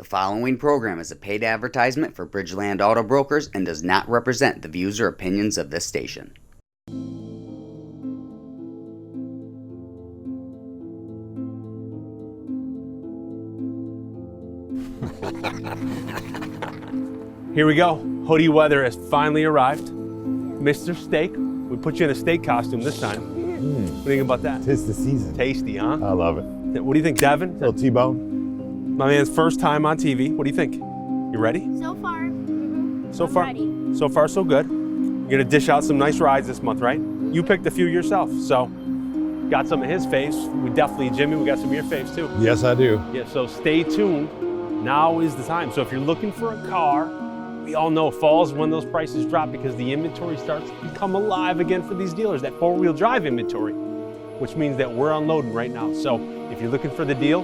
following program is a paid advertisement for Bridgeland Auto Brokers and does not represent the views or opinions of this station. Here we go. Hoodie weather has finally arrived. Mr. Steak, we put you in a steak costume this time. What do you think about that? Tis the season. Tasty, huh? I love it. What do you think, Devin? Little T-bone. My man's first time on TV. What do you think? You ready? So far. So far, so good. You're gonna dish out some nice rides this month, right? You picked a few yourself, so got some of his faves. We definitely, Jimmy, we got some of your faves too. Yes, I do. Yeah, so stay tuned. Now is the time. So if you're looking for a car, we all know fall's when those prices drop because the inventory starts to become alive again for these dealers, that four-wheel drive inventory, which means that we're unloading right now. So if you're looking for the deal,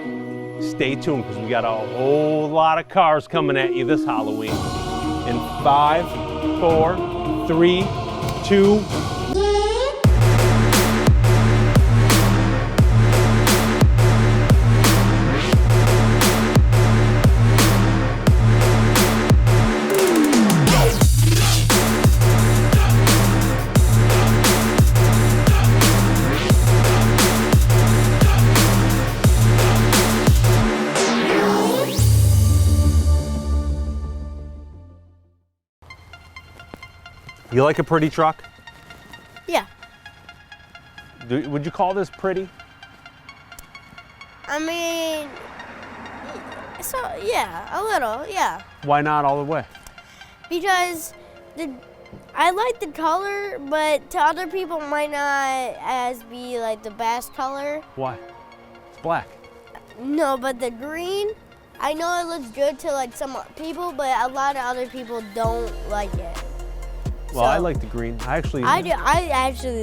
stay tuned because we got a whole lot of cars coming at you this Halloween. In 5, 4, 3, 2, You like a pretty truck? Yeah. Would you call this pretty? I mean, so yeah, a little, yeah. Why not all the way? Because I like the color, but to other people might not as be like the best color. Why? It's black. No, but the green, I know it looks good to like some people, but a lot of other people don't like it. Well, I like the green. I actually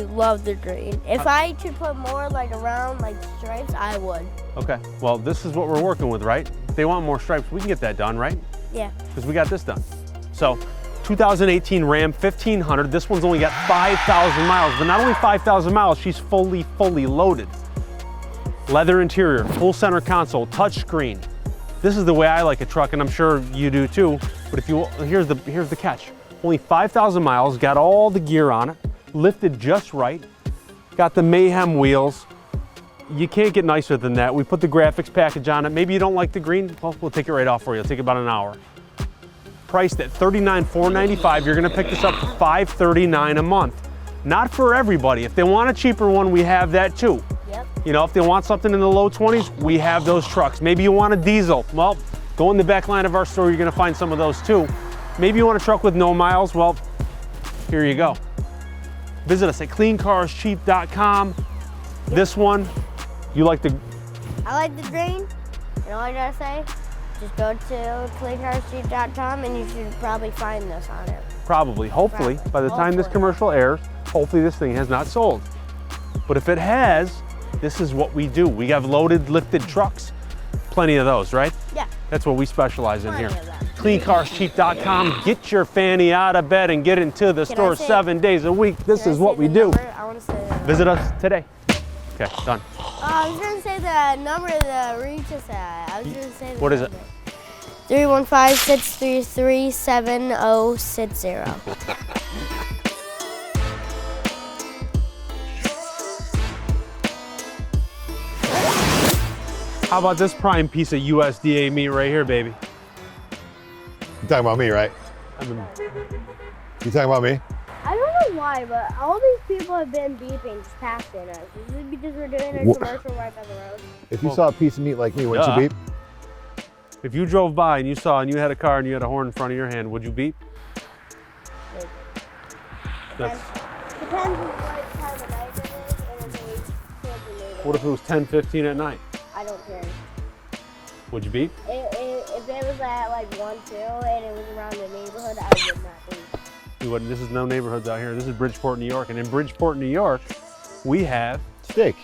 love the green. If I could put more like around like stripes, I would. Okay. Well, this is what we're working with, right? If they want more stripes, we can get that done, right? Yeah. Because we got this done. So, 2018 Ram 1500. This one's only got 5,000 miles, but not only 5,000 miles, she's fully loaded. Leather interior, full center console, touch screen. This is the way I like a truck, and I'm sure you do too. But here's the catch. Only 5,000 miles, got all the gear on it, lifted just right, got the Mayhem wheels. You can't get nicer than that. We put the graphics package on it. Maybe you don't like the green, well, we'll take it right off for you. It'll take about an hour. Priced at $39,495, you're gonna pick this up for $539 a month. Not for everybody. If they want a cheaper one, we have that too. Yep. You know, if they want something in the low 20s, we have those trucks. Maybe you want a diesel. Well, go in the back line of our store, you're gonna find some of those too. Maybe you want a truck with no miles, well, here you go. Visit us at cleancarscheap.com. This one, you like the... I like the green, and all I gotta say, just go to cleancarscheap.com and you should probably find this on it. Probably, hopefully, by the time this commercial airs, hopefully this thing has not sold. But if it has, this is what we do. We have loaded, lifted trucks. Plenty of those, right? Yeah. That's what we specialize in Plenty here. of that. Cleancarscheap.com. Get your fanny out of bed and get into the store 7 days a week. This is what we do. I want to say that. Visit us today. Okay, done. I was going to say the number to reach us at. I was going to say What is it? 315-633-7060. How about this prime piece of USDA meat right here, baby? You talking about me, right? You talking about me? I don't know why, but all these people have been beeping just passing us. Is it because we're doing a commercial right by the road? If you saw a piece of meat like me, wouldn't you beep? If you drove by and you saw and you had a car and you had a horn in front of your hand, would you beep? Depends on what time of night it is and if it's towards the neighborhood. What if it was 10:15 at night? I don't care. Would you beep? If it was at like 1, 2 and it was around the neighborhood, I would not beep. You wouldn't. This is no neighborhoods out here. This is Bridgeport, New York. And in Bridgeport, New York, we have Steak.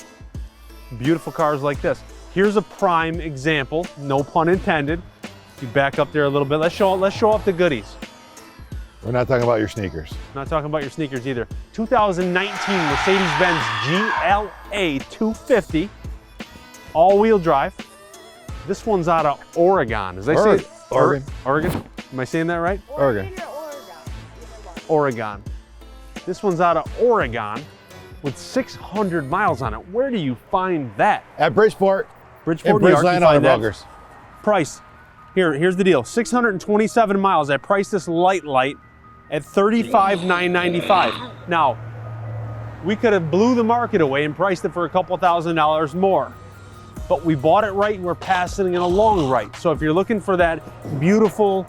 beautiful cars like this. Here's a prime example, no pun intended. You back up there a little bit. Let's show off the goodies. We're not talking about your sneakers. Not talking about your sneakers either. 2019 Mercedes-Benz GLA 250, all-wheel drive. This one's out of Oregon. As I Oregon. say, Oregon. Oregon. Am I saying that right? Oregon. Or Oregon. This one's out of Oregon with 600 miles on it. Where do you find that? At Bridgeport. Bridgeport, And New York, you Bridgeland find that. Autobrokers. Price. Here's the deal. 627 miles. I priced this light at $35,995. Now, we could have blew the market away and priced it for a couple $1,000s more. But we bought it right and we're passing it along right. So if you're looking for that beautiful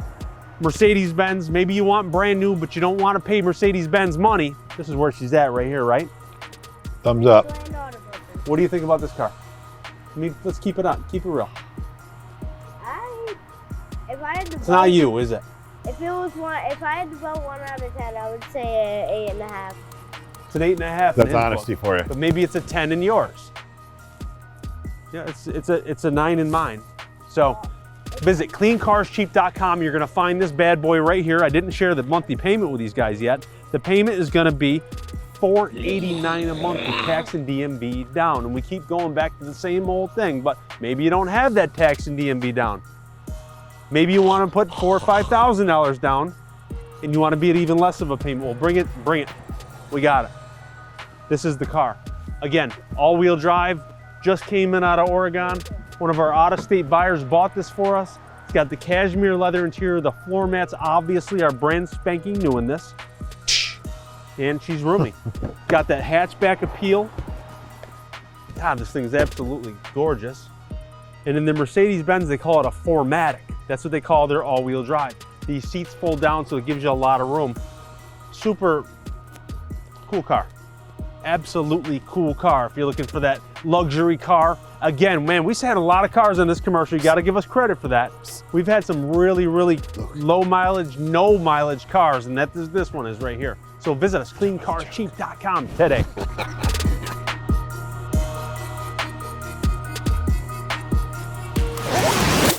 Mercedes-Benz, maybe you want brand new, but you don't want to pay Mercedes-Benz money, this is where she's at right here, right? Thumbs up. What do you think about this car? Let's keep it on, keep it real. If I had to It's not you, is it? If I had to vote 1 out of 10, I would say 8.5. It's an 8.5. That's honesty for you. But maybe it's a 10 in yours. Yeah, it's a 9 in mine. So visit cleancarscheap.com. You're gonna find this bad boy right here. I didn't share the monthly payment with these guys yet. The payment is gonna be $489 a month with tax and DMV down. And we keep going back to the same old thing, but maybe you don't have that tax and DMV down. Maybe you wanna put $4,000 or $5,000 down and you wanna be at even less of a payment. Well, bring it. We got it. This is the car. Again, all-wheel drive, just came in out of Oregon. One of our out-of-state buyers bought this for us. It's got the cashmere leather interior. The floor mats obviously are brand spanking new in this. And she's roomy. Got that hatchback appeal. God, this thing is absolutely gorgeous. And in the Mercedes-Benz, they call it a 4MATIC. That's what they call their all-wheel drive. These seats fold down, so it gives you a lot of room. Super cool car. Absolutely cool car if you're looking for that luxury car. Again, man, we've had a lot of cars in this commercial. You got to give us credit for that. We've had some really, really low mileage, no mileage cars, and this one is right here. So visit us, cleancarscheap.com today.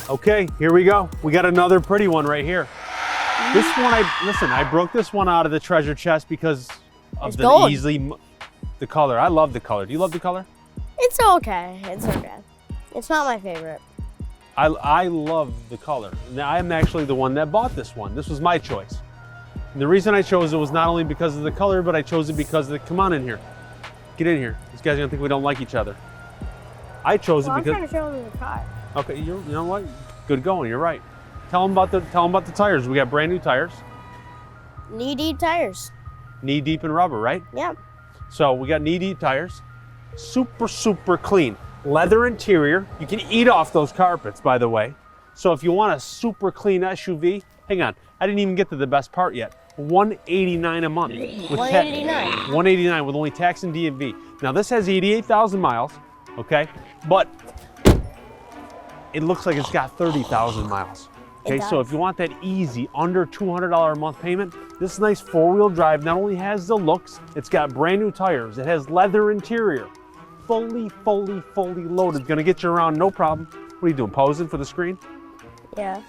Okay, here we go. We got another pretty one right here. This one, I broke this one out of the treasure chest because of the color. I love the color. Do you love the color? It's okay. It's okay. It's not my favorite. I love the color. Now, I'm actually the one that bought this one. This was my choice. And the reason I chose it was not only because of the color, but I chose it because of come on in here. Get in here. These guys are gonna think we don't like each other. I chose it because I'm trying to show them the car. Okay, you know what? Good going. You're right. Tell them about the tires. We got brand new tires. Knee-deep tires. Knee deep in rubber, right? Yep. So we got knee deep tires. Super, super clean. Leather interior. You can eat off those carpets, by the way. So if you want a super clean SUV, hang on. I didn't even get to the best part yet. $189 a month. $189. $189 with only tax and DMV. Now this has 88,000 miles, okay? But it looks like it's got 30,000 miles. Okay, so if you want that easy, under $200 a month payment, this nice four-wheel drive not only has the looks, it's got brand new tires, it has leather interior, fully loaded. Gonna get you around, no problem. What are you doing, posing for the screen? Yeah.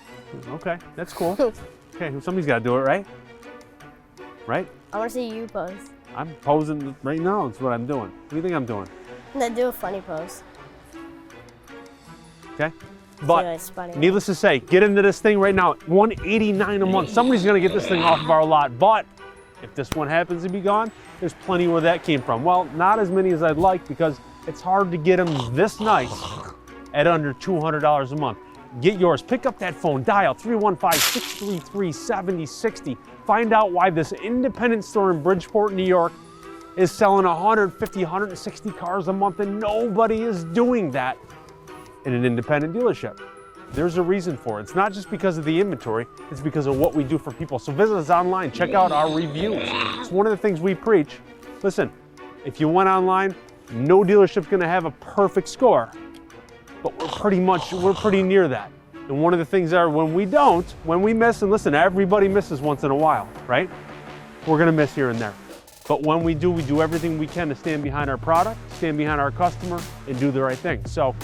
Okay, that's cool. Okay, somebody's gotta do it, right? Right? I want to see you pose. I'm posing right now, that's what I'm doing. What do you think I'm doing? Then do a funny pose. Okay? But it's funny. needless to say, get into this thing right now. $189 a month. Somebody's gonna get this thing off of our lot. But if this one happens to be gone, there's plenty where that came from. Well, not as many as I'd like because it's hard to get them this nice at under $200 a month. Get yours. Pick up that phone. Dial 315-633-7060. Find out why this independent store in Bridgeport, New York is selling 150, 160 cars a month, and nobody is doing that in an independent dealership. There's a reason for it. It's not just because of the inventory, it's because of what we do for people. So visit us online, check out our reviews. It's one of the things we preach. Listen, if you went online, no dealership's gonna have a perfect score, but we're pretty near that. And one of the things are when we miss, and listen, everybody misses once in a while, right? We're gonna miss here and there. But when we do everything we can to stand behind our product, stand behind our customer, and do the right thing. So,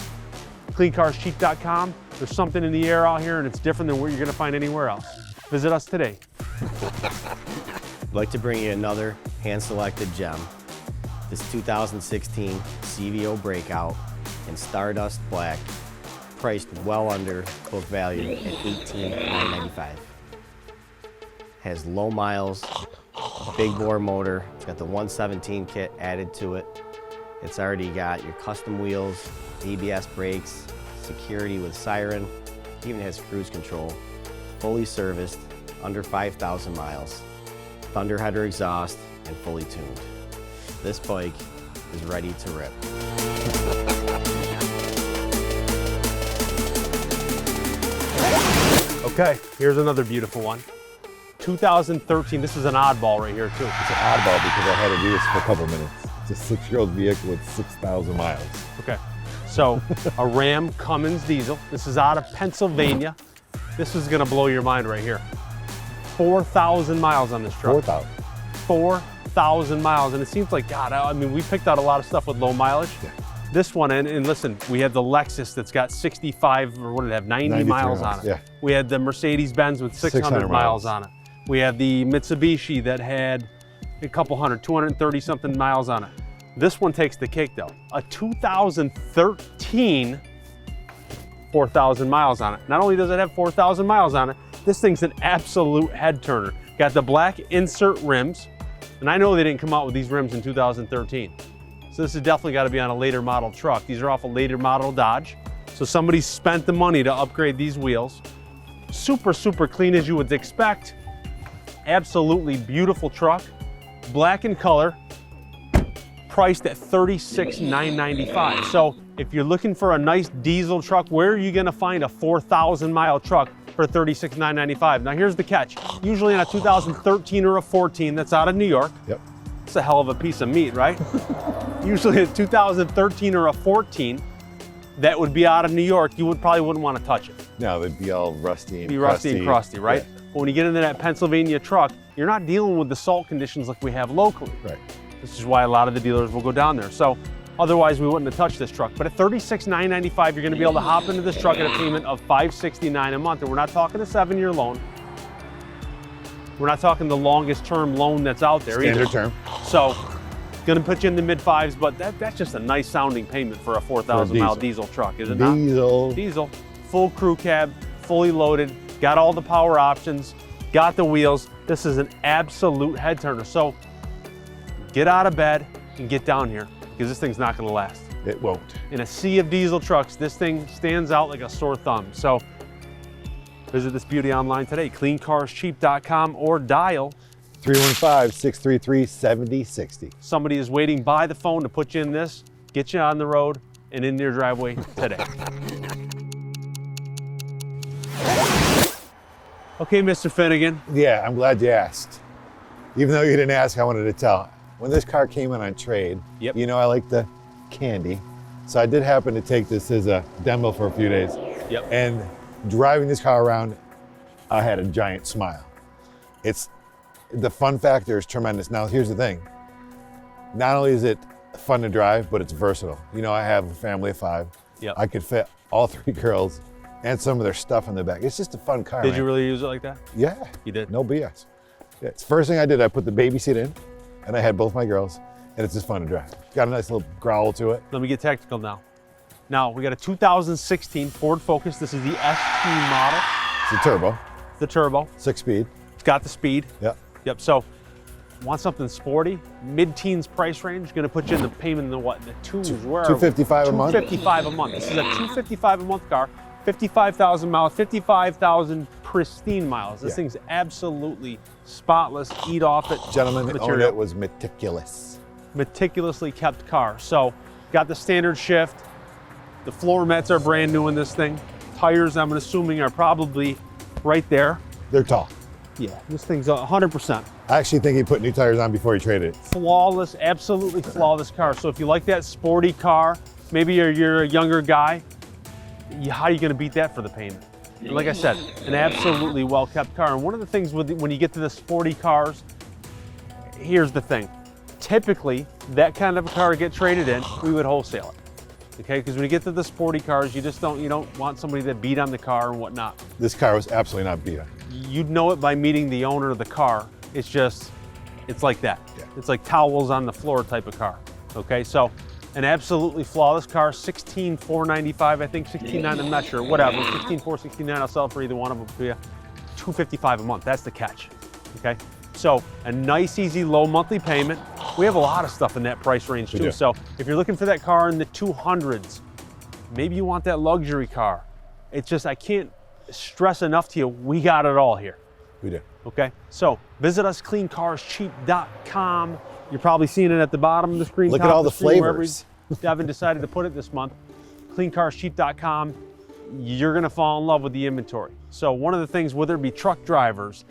cleancarscheap.com. There's something in the air out here, and it's different than what you're going to find anywhere else. Visit us today. I'd like to bring you another hand-selected gem. This 2016 CVO Breakout in Stardust Black priced well under book value at $18,995. Has low miles, big bore motor. It's got the 117 kit added to it. It's already got your custom wheels, ABS brakes, security with siren, even has cruise control, fully serviced, under 5,000 miles, thunder header exhaust, and fully tuned. This bike is ready to rip. Okay, here's another beautiful one. 2013, this is an oddball right here too. It's an oddball because I had to do this for a couple minutes. It's a 6-year-old vehicle with 6,000 miles. Okay, so a Ram Cummins diesel. This is out of Pennsylvania. This is gonna blow your mind right here. 4,000 miles on this truck. 4,000. 4,000 miles, and it seems like, God, I mean, we picked out a lot of stuff with low mileage. Yeah. This one, and listen, we had the Lexus that's got 65, or what did it have, 90 miles on it. Yeah. We had the Mercedes-Benz with 600 miles on it. We had the Mitsubishi that had a couple hundred, 230 something miles on it. This one takes the cake though. A 2013, 4,000 miles on it. Not only does it have 4,000 miles on it, this thing's an absolute head turner. Got the black insert rims, and I know they didn't come out with these rims in 2013. So this has definitely got to be on a later model truck. These are off a later model Dodge. So somebody spent the money to upgrade these wheels. Super, super clean as you would expect. Absolutely beautiful truck. Black in color. Priced at $36,995. So if you're looking for a nice diesel truck, where are you going to find a 4,000 mile truck for $36,995? Now here's the catch. Usually in a 2013 or a 14 that's out of New York, Yep. it's a hell of a piece of meat, right? Usually a 2013 or a 14 that would be out of New York, you probably wouldn't want to touch it. No, they'd be all rusty and Be rusty and crusty, right? Yeah. But when you get into that Pennsylvania truck, you're not dealing with the salt conditions like we have locally. Right. This is why a lot of the dealers will go down there. So otherwise we wouldn't have touched this truck. But at $36,995, you're gonna be able to hop into this truck at a payment of $569 a month. And we're not talking a 7-year loan. We're not talking the longest term loan that's out there either. Standard term. So gonna put you in the mid fives, but that's just a nice sounding payment for a 4,000 mile diesel truck, is it not? Diesel, full crew cab, fully loaded, got all the power options, got the wheels. This is an absolute head turner. So get out of bed and get down here because this thing's not gonna last. It won't. In a sea of diesel trucks, this thing stands out like a sore thumb. So visit this beauty online today, cleancarscheap.com, or dial 315-633-7060. Somebody is waiting by the phone to put you in this, get you on the road and in your driveway today. Okay, Mr. Finnegan. Yeah, I'm glad you asked. Even though you didn't ask, I wanted to tell. When this car came in on trade, Yep. you know I like the candy. So I did happen to take this as a demo for a few days. Yep. And driving this car around, I had a giant smile. The fun factor is tremendous. Now, here's the thing. Not only is it fun to drive, but it's versatile. You know, I have a family of 5. Yep. I could fit all 3 girls and some of their stuff in the back. It's just a fun car, Did man. you really use it like that? Yeah. You did? No BS. Yeah, it's the first thing I did, I put the baby seat in, and I had both my girls, and it's just fun to drive. Got a nice little growl to it. Let me get technical now. Now, we got a 2016 Ford Focus. This is the ST model, It's a turbo, the turbo. 6-speed. It's got the speed. Yep. Yep, so want something sporty? Mid-teens price range, gonna put you in the payment in the what? The twos, where are we? $255 a month. $255 a month. This is a $255 a month car, 55,000 miles, 55,000 pristine miles. This Yeah. thing's absolutely spotless, eat off it Gentleman that owned material. it was meticulous. Meticulously kept car. So got the standard shift. The floor mats are brand new in this thing. Tires, I'm assuming, are probably right there. They're tall. Yeah, this thing's 100%. I actually think he put new tires on before he traded it. Flawless, absolutely flawless car. So if you like that sporty car, maybe you're a younger guy, how are you gonna beat that for the payment? And like I said, an absolutely well-kept car. And one of the things when you get to the sporty cars, here's the thing. Typically, that kind of a car to get traded in, we would wholesale it. Okay, because when you get to the sporty cars, you don't want somebody that beat on the car and whatnot. This car was absolutely not beat up. You'd know it by meeting the owner of the car. It's like that. Yeah. It's like towels on the floor type of car. Okay, so An absolutely flawless car, $16,495, I think, $16,900, I'm not sure, whatever, $16,400, $16,900, I'll sell for either one of them for you. $255 a month, that's the catch, okay? So a nice, easy, low monthly payment. We have a lot of stuff in that price range too. So if you're looking for that car in the 200s, maybe you want that luxury car. It's just, I can't stress enough to you, we got it all here. We do. Okay, so visit us, cleancarscheap.com. You're probably seeing it at the bottom of the screen. Look at all the flavors. We haven't decided to put it this month. Cleancarscheap.com. You're gonna fall in love with the inventory. So one of the things, whether it be truck drivers,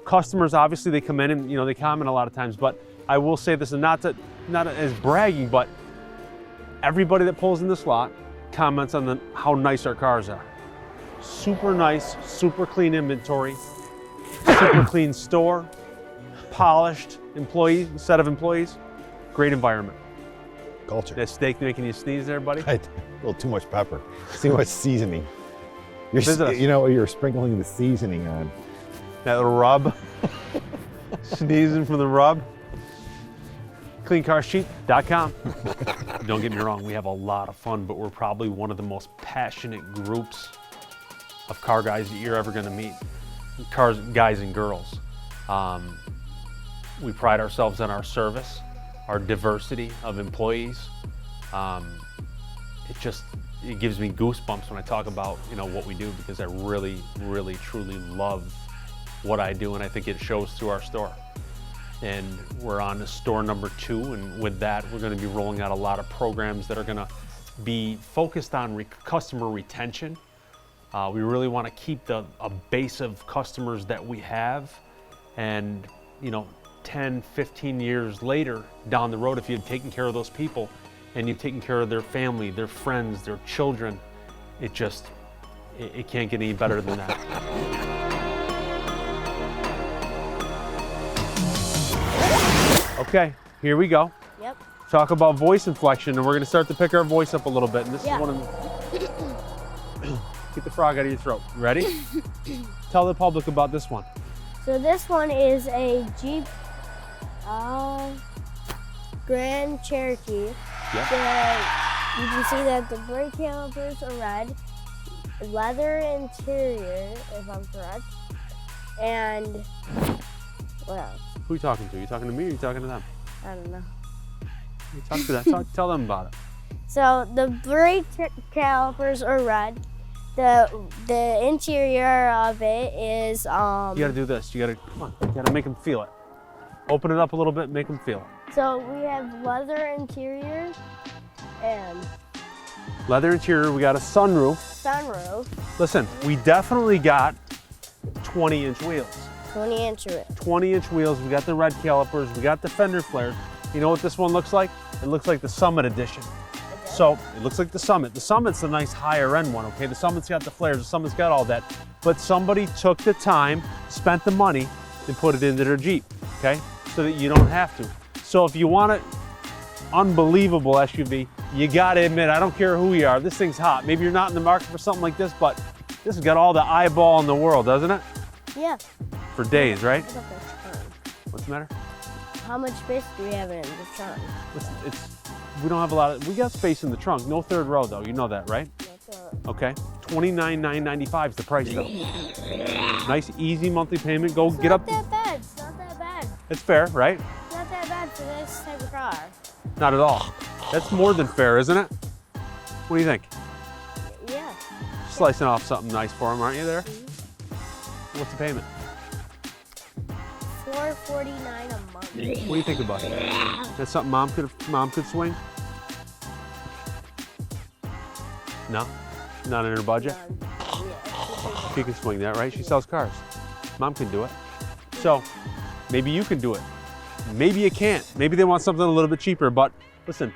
customers, obviously they come in and they comment a lot of times, but I will say this, and not as bragging, but everybody that pulls in this lot comments on how nice our cars are. Super nice, super clean inventory, super clean store, polished set of employees, great environment. Culture. That steak making you sneeze there, buddy? A little too much pepper. Too much seasoning. Visit us. You're sprinkling the seasoning on. That little rub. Sneezing from the rub. Cleancarscheap.com. Don't get me wrong, we have a lot of fun, but we're probably one of the most passionate groups of car guys that you're ever gonna meet. Guys and girls. We pride ourselves on our service, our diversity of employees. It gives me goosebumps when I talk about what we do, because I really, really, truly love what I do, and I think it shows through our store. And we're on to store number 2, and with that, we're going to be rolling out a lot of programs that are going to be focused on customer retention. We really want to keep a base of customers that we have, and 10, 15 years later down the road, if you've taken care of those people and you've taken care of their family, their friends, their children, it can't get any better than that. Okay, here we go. Yep. Talk about voice inflection, and we're gonna start to pick our voice up a little bit. And this is one of the... Get the frog out of your throat. Ready? Tell the public about this one. So this one is a Jeep Grand Cherokee. Yep. You can see that the brake calipers are red, leather interior, if I'm correct, and what else? Who are you talking to? You talking to me or are you talking to them? I don't know. You talk to them. Tell them about it. So the brake calipers are red. The interior of it is You gotta do this. Come on. You gotta make them feel it. Open it up a little bit, make them feel it. So we have leather interior and Leather interior, we got a sunroof. Listen, we definitely got 20-inch wheels. 20-inch wheels. 20-inch wheels, we got the red calipers, we got the fender flares. You know what this one looks like? It looks like the Summit edition. So it looks like the Summit. The Summit's a nice higher end one, okay? The Summit's got the flares, the Summit's got all that. But somebody took the time, spent the money, and put it into their Jeep, okay? So that you don't have to. So if you want an unbelievable SUV, you gotta admit, I don't care who you are, this thing's hot. Maybe you're not in the market for something like this, but this has got all the eyeball in the world, doesn't it? Yeah. For days, right? What about the trunk? What's the matter? How much space do we have in the trunk? Listen, we don't have a lot of, we got space in the trunk. No third row though, you know that, right? Okay, $29,995 is the price though. Nice, easy monthly payment. Go get up. It's not that bad. It's not that bad. It's fair, right? It's not that bad for this type of car. Not at all. That's more than fair, isn't it? What do you think? Yeah. Slicing off something nice for him, aren't you there? What's the payment? $449 a month. What do you think about it? That's something mom could swing? No? Not in her budget? Yeah. She can swing that, right? She sells cars. Mom can do it. So maybe you can do it. Maybe you can't. Maybe they want something a little bit cheaper, but listen,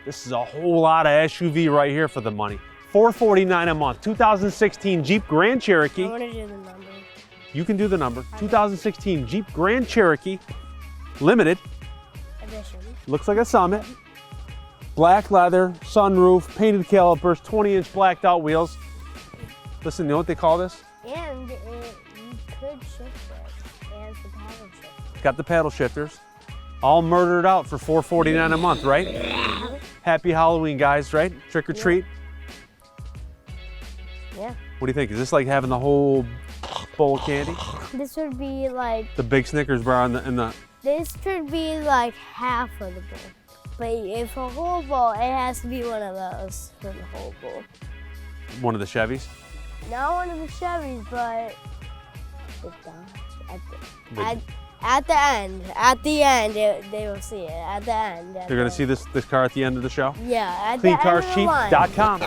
this is a whole lot of SUV right here for the money. $449 a month, 2016 Jeep Grand Cherokee. I want to do the number. You can do the number. 2016 Jeep Grand Cherokee, limited. Edition. Looks like a Summit. Black leather, sunroof, painted calipers, 20-inch blacked out wheels. Listen, you know what they call this? And you could shift it. And the paddle shift. Got the paddle shifters. All murdered out for $449 a month, right? Happy Halloween, guys, right? Trick or treat. Yeah. What do you think? Is this like having the whole bowl of candy? This would be like, The big Snickers bar in the this should be like half of the bowl. But if a whole bowl, it has to be one of those for the whole bowl. one of the Chevys? Not one of the Chevys, but the Dodge. Big. At the end, they will see it. At the end. They're gonna see this car at the end of the show? Yeah, at the end of the line. CleanCarsCheap.com.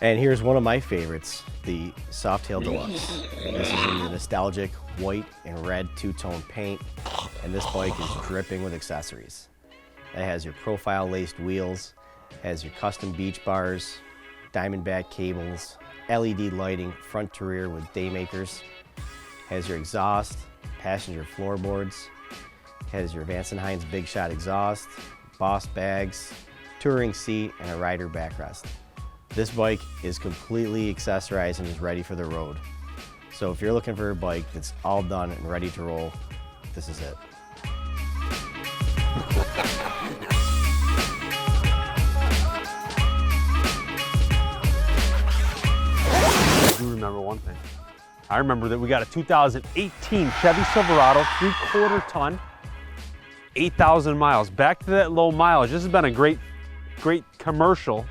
And here's one of my favorites, the Softail Deluxe. This is in the nostalgic white and red two-tone paint, and this bike is dripping with accessories. It has your profile laced wheels, has your custom beach bars, Diamondback cables, LED lighting front to rear with daymakers, has your exhaust, passenger floorboards, has your Vance & Hines Big Shot exhaust, Boss bags, touring seat, and a rider backrest. This bike is completely accessorized and is ready for the road. So if you're looking for a bike that's all done and ready to roll, this is it. I do remember one thing. I remember that we got a 2018 Chevy Silverado, 3/4 ton, 8,000 miles. Back to that low mileage. This has been a great commercial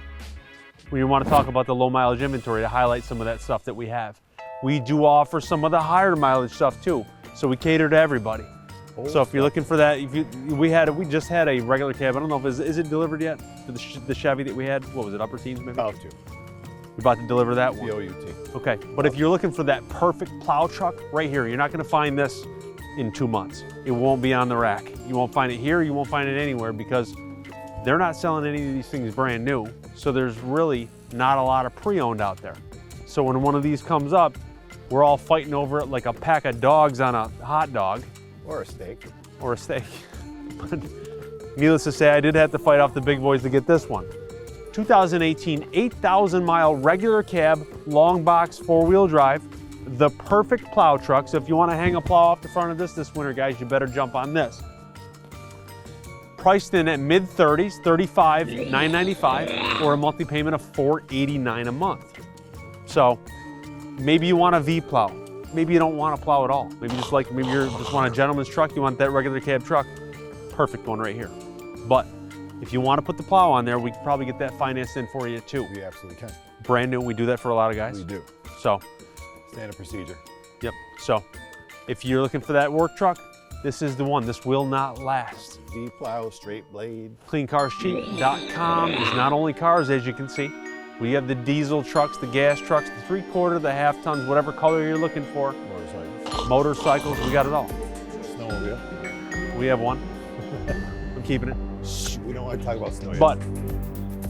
when you want to talk about the low mileage inventory to highlight some of that stuff that we have. We do offer some of the higher mileage stuff too, so we cater to everybody. So if you're looking for that, we just had a regular cab. I don't know if is it delivered yet? The Chevy that we had, what was it, upper teens maybe? About to. We're about to deliver that one. COUT. Okay, but if you're looking for that perfect plow truck right here, you're not gonna find this in 2 months. It won't be on the rack. You won't find it here, you won't find it anywhere because they're not selling any of these things brand new. So there's really not a lot of pre-owned out there. So when one of these comes up, we're all fighting over it like a pack of dogs on a hot dog. Or a steak. Or a steak. But needless to say, I did have to fight off the big boys to get this one. 2018 8,000 mile regular cab, long box, 4-wheel drive, the perfect plow truck. So if you want to hang a plow off the front of this winter, guys, you better jump on this. Priced in at mid-30s, $35,995, or a monthly payment of $489 a month. So maybe you want a V plow. Maybe you don't want to plow at all. Maybe you just want a gentleman's truck, you want that regular cab truck. Perfect one right here. But if you want to put the plow on there, we can probably get that financed in for you too. We absolutely can. Brand new, we do that for a lot of guys. We do. So, Standard procedure. yep. So, if you're looking for that work truck, this is the one. This will not last. V plow, straight blade. CleanCarsCheap.com is not only cars, as you can see. We have the diesel trucks, the gas trucks, the 3/4, the half tons, whatever color you're looking for. Motorcycles. Motorcycles, we got it all. Snowmobile. We have one. I'm keeping it. Shh, we don't want to talk about snow yet. But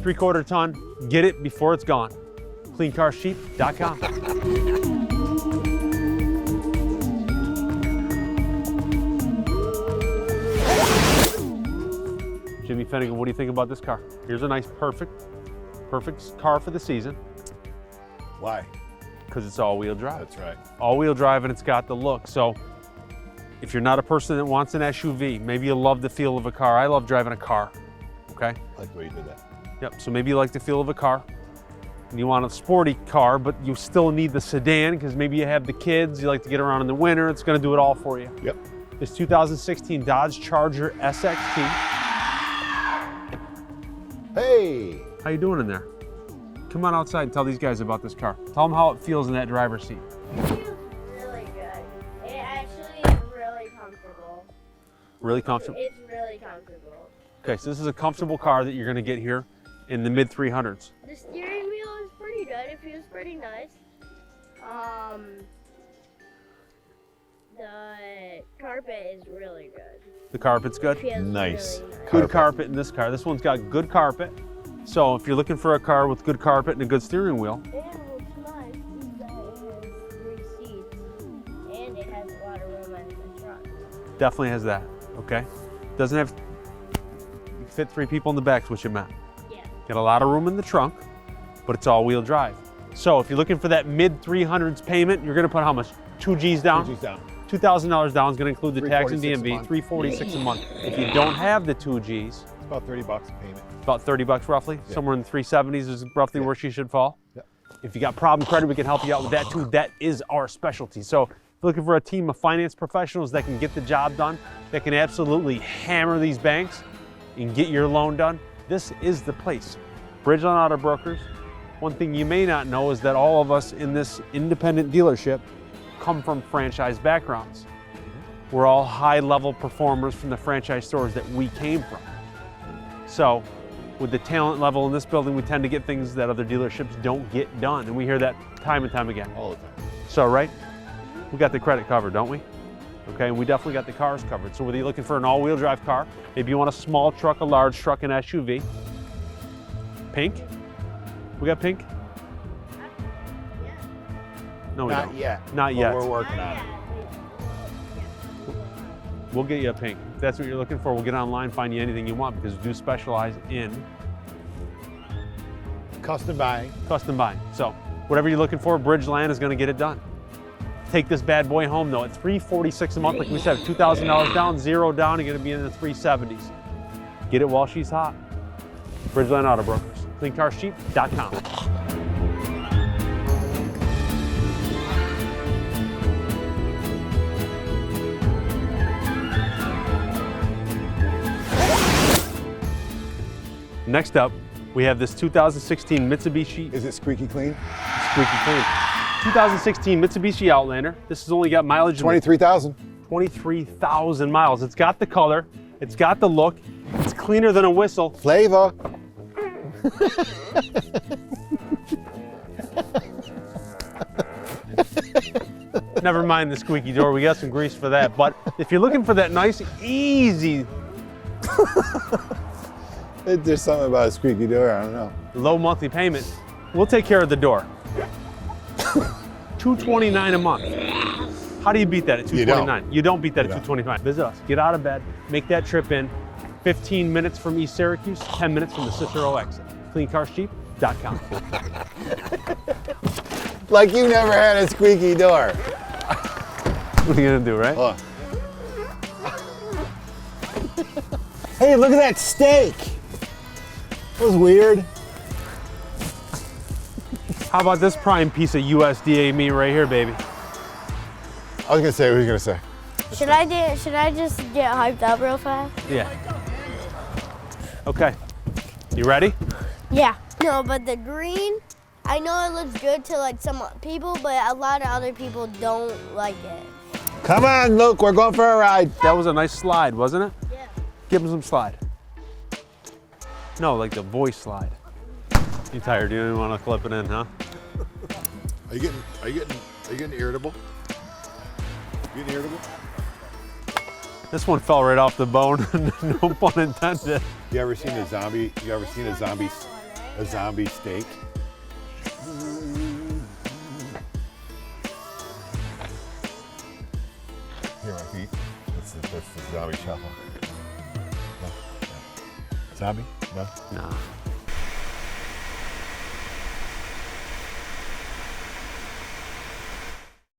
3/4 ton, get it before it's gone. CleanCarsCheap.com. Jimmy Finnegan, what do you think about this car? Here's a nice, perfect car for the season Why? because it's all-wheel drive. That's right. All-wheel drive and it's got the look. So if you're not a person that wants an SUV, maybe you love the feel of a car. I love driving a car, okay? I like the way you did that. Yep, so maybe you like the feel of a car. And you want a sporty car, but you still need the sedan because maybe you have the kids, you like to get around in the winter, it's gonna do it all for you. Yep. This 2016 Dodge Charger SXT. Hey! How you doing in there? Come on outside and tell these guys about this car. Tell them how it feels in that driver's seat. It feels really good. It actually is really comfortable. Really comfortable? It's really comfortable. Okay, so this is a comfortable car that you're gonna get here in the mid 300s. The steering wheel is pretty good. It feels pretty nice. The carpet is really good. The carpet's good? It feels Nice. really nice. Good carpet in this car. This one's got good carpet. So if you're looking for a car with good carpet and a good steering wheel, And what's nice is that it has 3 seats and it has a lot of room in the front. definitely has that, okay? Doesn't have, you fit 3 people in the back is what you meant. Yeah. Got a lot of room in the trunk, but it's all-wheel drive. So if you're looking for that mid 300s payment, you're gonna put how much? 2 G's down? 2 G's down. $2,000 down is gonna include the tax and $346 a DMV, month. $346 a month. If you don't have the 2 G's, About 30 bucks a payment. About 30 bucks roughly. Yeah. Somewhere in the 370s is roughly where she should fall. Yeah. If you got problem credit, we can help you out with that too. That is our specialty. So if you're looking for a team of finance professionals that can get the job done, that can absolutely hammer these banks and get your loan done, this is the place. Bridgeland Auto Brokers. One thing you may not know is that all of us in this independent dealership come from franchise backgrounds. We're all high-level performers from the franchise stores that we came from. So with the talent level in this building, we tend to get things that other dealerships don't get done. And we hear that time and time again. All the time. So, right, we got the credit covered, don't we? Okay, and we definitely got the cars covered. So whether you're looking for an all-wheel drive car, maybe you want a small truck, a large truck, an SUV. Pink? We got pink? No, we Not don't. yet. Not but yet. We're working on it. We'll get you a pink. If that's what you're looking for, we'll get online, find you anything you want, because we do specialize in Custom buying. custom buying. So whatever you're looking for, Bridgeland is going to get it done. Take this bad boy home though at $346 a month, like we said, $2,000 down, 0 down, you're going to be in the 370s. Get it while she's hot. Bridgeland Auto Brokers, cleancarscheap.com. Next up, we have this 2016 Mitsubishi Is it squeaky clean? Squeaky Clean. 2016 Mitsubishi Outlander. This has only got mileage 23,000. 23,000 miles. It's got the color, it's got the look, it's cleaner than a whistle. Flavor. Never mind the squeaky door, we got some grease for that. But if you're looking for that nice, easy, There's something about a squeaky door, I don't know. low monthly payment, we'll take care of the door. $229 a month. How do you beat that at You don't. $229? You don't beat that You at don't. $229. Visit us. Get out of bed. Make that trip in. 15 minutes from East Syracuse, 10 minutes from the Cicero exit. CleanCarsCheap.com. Like you never had a squeaky door. What are you gonna do, right? Look. Hey, look at that steak. That was weird. How about this prime piece of USDA meat right here, baby? I was gonna say, what were you gonna say? Should I just get hyped up real fast? Yeah. Okay. You ready? Yeah. No, but the green, I know it looks good to like some people, but a lot of other people don't like it. Come on, Luke, we're going for a ride. That was a nice slide, wasn't it? Yeah. Give him some slide. No, like the voice slide. You tired? You didn't want to clip it in, huh? Are you getting irritable? You getting irritable? This one fell right off the bone. No pun intended. You ever seen a zombie steak? Here, my feet. That's the zombie shuffle. No. Zombie? No? Nah.